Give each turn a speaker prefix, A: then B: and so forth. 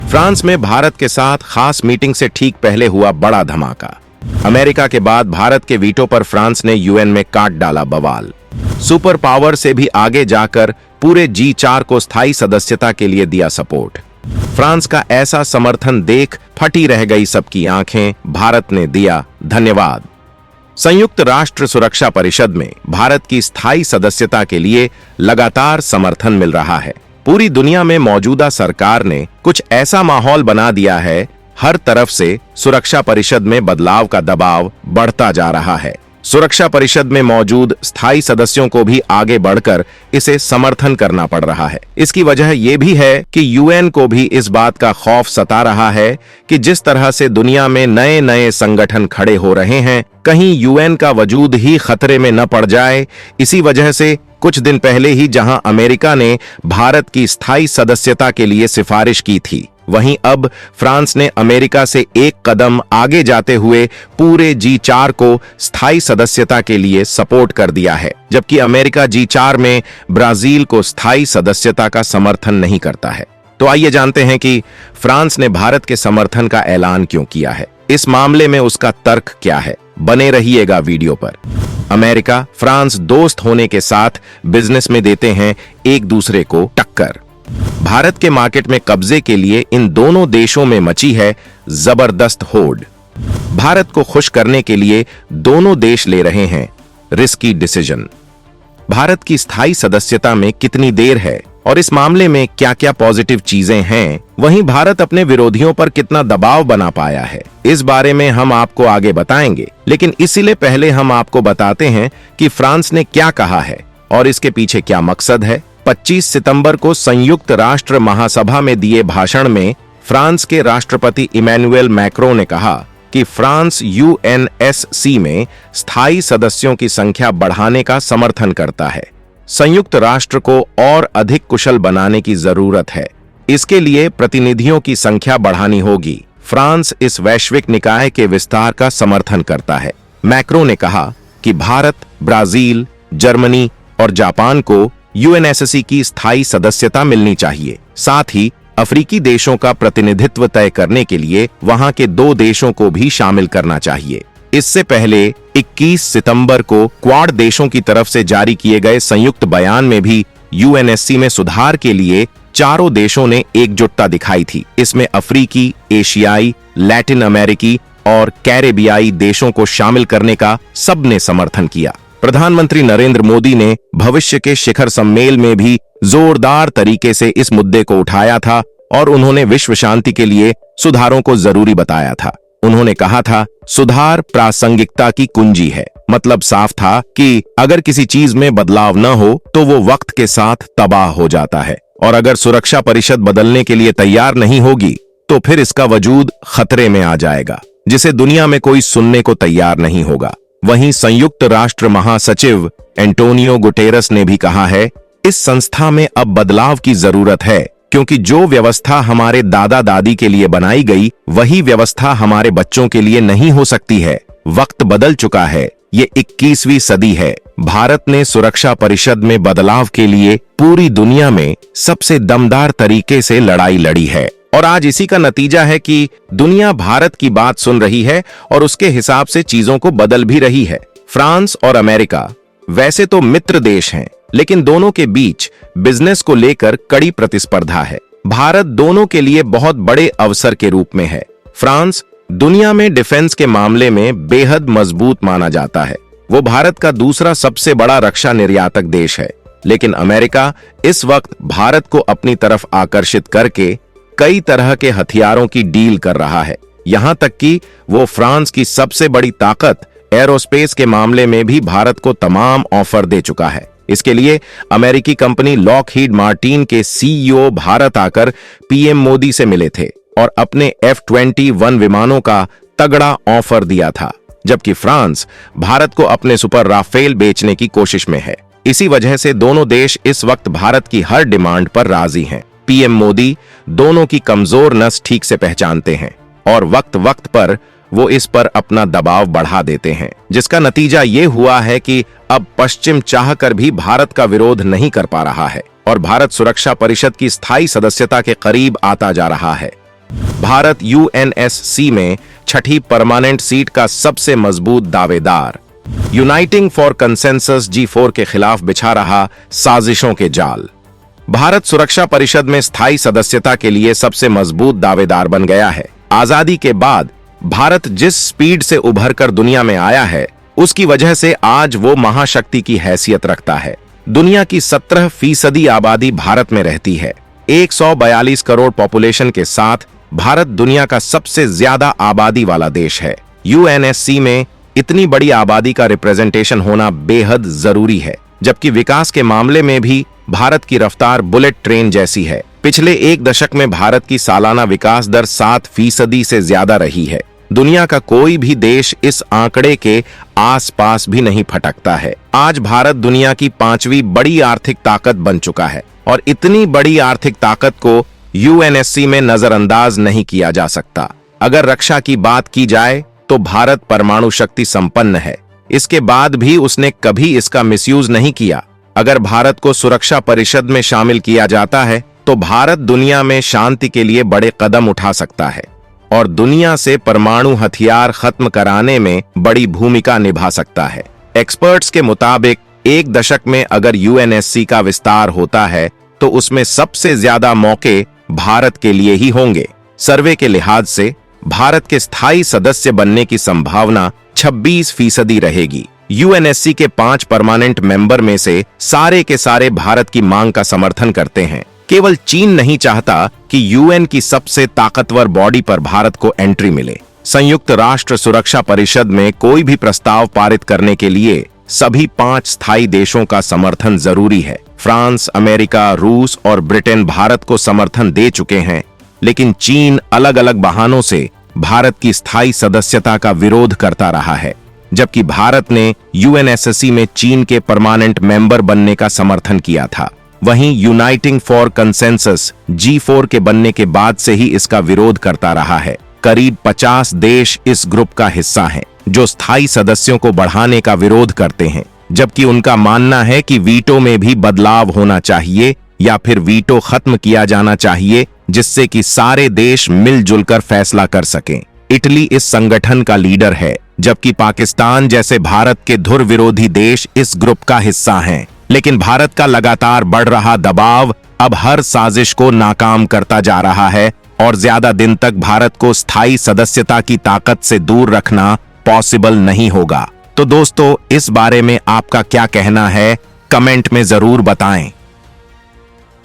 A: France में भारत के साथ खास मीटिंग से ठीक पहले हुआ बड़ा धमाका। अमेरिका के बाद भारत के वीटो पर फ्रांस ने यूएन में काट डाला बवाल। सुपर पावर से भी आगे जाकर पूरे G4 को स्थायी सदस्यता के लिए दिया सपोर्ट। फ्रांस का ऐसा समर्थन देख फटी रह गई सबकी आंखें। भारत ने दिया धन्यवाद। संयुक्त राष्ट्र सुरक्षा परिषद में भारत की स्थायी सदस्यता के लिए लगातार समर्थन मिल रहा है। पूरी दुनिया में मौजूदा सरकार ने कुछ ऐसा माहौल बना दिया है, हर तरफ से सुरक्षा परिषद में बदलाव का दबाव बढ़ता जा रहा है। सुरक्षा परिषद में मौजूद स्थायी सदस्यों को भी आगे बढ़कर इसे समर्थन करना पड़ रहा है। इसकी वजह यह भी है कि यूएन को भी इस बात का खौफ सता रहा है कि जिस तरह से दुनिया में नए नए संगठन खड़े हो रहे हैं, कहीं यूएन का वजूद ही खतरे में न पड़ जाए। इसी वजह से कुछ दिन पहले ही जहां अमेरिका ने भारत की स्थायी सदस्यता के लिए सिफारिश की थी, वहीं अब फ्रांस ने अमेरिका से एक कदम आगे जाते हुए पूरे G4 को स्थायी सदस्यता के लिए सपोर्ट कर दिया है, जबकि अमेरिका G4 में ब्राजील को स्थायी सदस्यता का समर्थन नहीं करता है। तो आइए जानते हैं कि फ्रांस ने भारत के समर्थन का ऐलान क्यों किया है। इस मामले में उसका तर्क क्या है, बने रहिएगा वीडियो पर। अमेरिका फ्रांस दोस्त होने के साथ बिजनेस में देते हैं एक दूसरे को टक्कर। भारत के मार्केट में कब्जे के लिए इन दोनों देशों में मची है जबरदस्त होड़। भारत को खुश करने के लिए दोनों देश ले रहे हैं रिस्की डिसीजन। भारत की स्थायी सदस्यता में कितनी देर है और इस मामले में क्या क्या पॉजिटिव चीजें हैं, वहीं भारत अपने विरोधियों पर कितना दबाव बना पाया है, इस बारे में हम आपको आगे बताएंगे। लेकिन इसलिए पहले हम आपको बताते हैं कि फ्रांस ने क्या कहा है और इसके पीछे क्या मकसद है। 25 सितंबर को संयुक्त राष्ट्र महासभा में दिए भाषण में फ्रांस के राष्ट्रपति इमैनुएल मैक्रों ने कहा कि फ्रांस यूएनएससी में स्थायी सदस्यों की संख्या बढ़ाने का समर्थन करता है। संयुक्त राष्ट्र को और अधिक कुशल बनाने की जरूरत है। इसके लिए प्रतिनिधियों की संख्या बढ़ानी होगी। फ्रांस इस वैश्विक निकाय के विस्तार का समर्थन करता है। मैक्रों ने कहा कि भारत, ब्राजील, जर्मनी और जापान को यूएनएससी की स्थायी सदस्यता मिलनी चाहिए। साथ ही अफ्रीकी देशों का प्रतिनिधित्व तय करने के लिए वहां के 2 देशों को भी शामिल करना चाहिए। इससे पहले 21 सितंबर को क्वाड देशों की तरफ से जारी किए गए संयुक्त बयान में भी यूएनएससी में सुधार के लिए चारों देशों ने एकजुटता दिखाई थी। इसमें अफ्रीकी, एशियाई, लैटिन अमेरिकी और कैरेबियाई देशों को शामिल करने का सबने समर्थन किया। प्रधानमंत्री नरेंद्र मोदी ने भविष्य के शिखर सम्मेलन में भी जोरदार तरीके से इस मुद्दे को उठाया था और उन्होंने विश्व शांति के लिए सुधारों को जरूरी बताया था। उन्होंने कहा था, सुधार प्रासंगिकता की कुंजी है। मतलब साफ था कि अगर किसी चीज में बदलाव न हो तो वो वक्त के साथ तबाह हो जाता है, और अगर सुरक्षा परिषद बदलने के लिए तैयार नहीं होगी तो फिर इसका वजूद खतरे में आ जाएगा, जिसे दुनिया में कोई सुनने को तैयार नहीं होगा। वहीं संयुक्त राष्ट्र महासचिव एंटोनियो गुटेरस ने भी कहा है, इस संस्था में अब बदलाव की जरूरत है, क्योंकि जो व्यवस्था हमारे दादा दादी के लिए बनाई गई वही व्यवस्था हमारे बच्चों के लिए नहीं हो सकती है। वक्त बदल चुका है, ये 21वीं सदी है। भारत ने सुरक्षा परिषद में बदलाव के लिए पूरी दुनिया में सबसे दमदार तरीके से लड़ाई लड़ी है, और आज इसी का नतीजा है कि दुनिया भारत की बात सुन रही है और उसके हिसाब से चीजों को बदल भी रही है। फ्रांस और अमेरिका वैसे तो मित्र देश हैं, लेकिन दोनों के बीच बिजनेस को लेकर कड़ी प्रतिस्पर्धा है। भारत दोनों के लिए बहुत बड़े अवसर के रूप में है। फ्रांस दुनिया में डिफेंस के मामले में बेहद मजबूत माना जाता है। वो भारत का दूसरा सबसे बड़ा रक्षा निर्यातक देश है। लेकिन अमेरिका इस वक्त भारत को अपनी तरफ आकर्षित करके कई तरह के हथियारों की डील कर रहा है। यहां तक कि वो फ्रांस की सबसे बड़ी ताकत एरोस्पेस के मामले में भी भारत को तमाम ऑफर दे चुका है। इसके लिए अमेरिकी कंपनी लॉकहीड मार्टिन के सीईओ भारत आकर पीएम मोदी से मिले थे और अपने F-21 विमानों का तगड़ा ऑफर दिया था, जबकि फ्रांस भारत को अपने सुपर राफेल बेचने की कोशिश में है। इसी वजह से दोनों देश इस वक्त भारत की हर डिमांड पर राजी हैं। पीएम मोदी दोनों की कमजोर नस ठीक से पहचानते हैं और वक्त वक्त पर वो इस पर अपना दबाव बढ़ा देते हैं, जिसका नतीजा ये हुआ है कि अब पश्चिम चाहकर भी भारत का विरोध नहीं कर पा रहा है और भारत सुरक्षा परिषद की स्थायी सदस्यता के करीब आता जा रहा है। भारत यूएनएससी में छठी परमानेंट सीट का सबसे मजबूत दावेदार। यूनाइटिंग फॉर कंसेंसस G4 के खिलाफ बिछा रहा साजिशों के जाल। भारत सुरक्षा परिषद में स्थायी सदस्यता के लिए सबसे मजबूत दावेदार बन गया है। आजादी के बाद भारत जिस स्पीड से उभरकर दुनिया में आया है, उसकी वजह से आज वो महाशक्ति की हैसियत रखता है। दुनिया की 17% आबादी भारत में रहती है। 142 करोड़ पॉपुलेशन के साथ भारत दुनिया का सबसे ज्यादा आबादी वाला देश है। यूएनएससी में इतनी बड़ी आबादी का रिप्रेजेंटेशन होना बेहद जरूरी है, जबकि विकास के मामले में भी भारत की रफ्तार बुलेट ट्रेन जैसी है। पिछले एक दशक में भारत की सालाना विकास दर 7% से ज्यादा रही है। दुनिया का कोई भी देश इस आंकड़े के आसपास भी नहीं फटकता है। आज भारत दुनिया की 5वीं बड़ी आर्थिक ताकत बन चुका है और इतनी बड़ी आर्थिक ताकत को यूएनएससी में नजरअंदाज नहीं किया जा सकता। अगर रक्षा की बात की जाए तो भारत परमाणु शक्ति संपन्न है। इसके बाद भी उसने कभी इसका मिसयूज नहीं किया। अगर भारत को सुरक्षा परिषद में शामिल किया जाता है तो भारत दुनिया में शांति के लिए बड़े कदम उठा सकता है और दुनिया से परमाणु हथियार खत्म कराने में बड़ी भूमिका निभा सकता है। एक्सपर्ट्स के मुताबिक एक दशक में अगर यूएनएससी का विस्तार होता है तो उसमें सबसे ज्यादा मौके भारत के लिए ही होंगे। सर्वे के लिहाज से भारत के स्थायी सदस्य बनने की संभावना 26% रहेगी। यूएनएससी के 5 परमानेंट मेंबर में से सारे के सारे भारत की मांग का समर्थन करते हैं। केवल चीन नहीं चाहता कि यूएन की सबसे ताकतवर बॉडी पर भारत को एंट्री मिले। संयुक्त राष्ट्र सुरक्षा परिषद में कोई भी प्रस्ताव पारित करने के लिए सभी 5 स्थायी देशों का समर्थन जरूरी है। फ्रांस, अमेरिका, रूस और ब्रिटेन भारत को समर्थन दे चुके हैं, लेकिन चीन अलग अलग बहानों से भारत की स्थायी सदस्यता का विरोध करता रहा है, जबकि भारत ने यूएनएससी में चीन के परमानेंट मेंबर बनने का समर्थन किया था। वहीं यूनाइटिंग फॉर कंसेंसस G4 के बनने के बाद से ही इसका विरोध करता रहा है। करीब 50 देश इस ग्रुप का हिस्सा हैं, जो स्थायी सदस्यों को बढ़ाने का विरोध करते हैं, जबकि उनका मानना है कि वीटो में भी बदलाव होना चाहिए या फिर वीटो खत्म किया जाना चाहिए, जिससे कि सारे देश मिलजुल कर फैसला कर सकें। इटली इस संगठन का लीडर है, जबकि पाकिस्तान जैसे भारत के धुर विरोधी देश इस ग्रुप का हिस्सा हैं। लेकिन भारत का लगातार बढ़ रहा दबाव अब हर साजिश को नाकाम करता जा रहा है और ज्यादा दिन तक भारत को स्थायी सदस्यता की ताकत से दूर रखना पॉसिबल नहीं होगा। तो दोस्तों, इस बारे में आपका क्या कहना है, कमेंट में जरूर बताएं।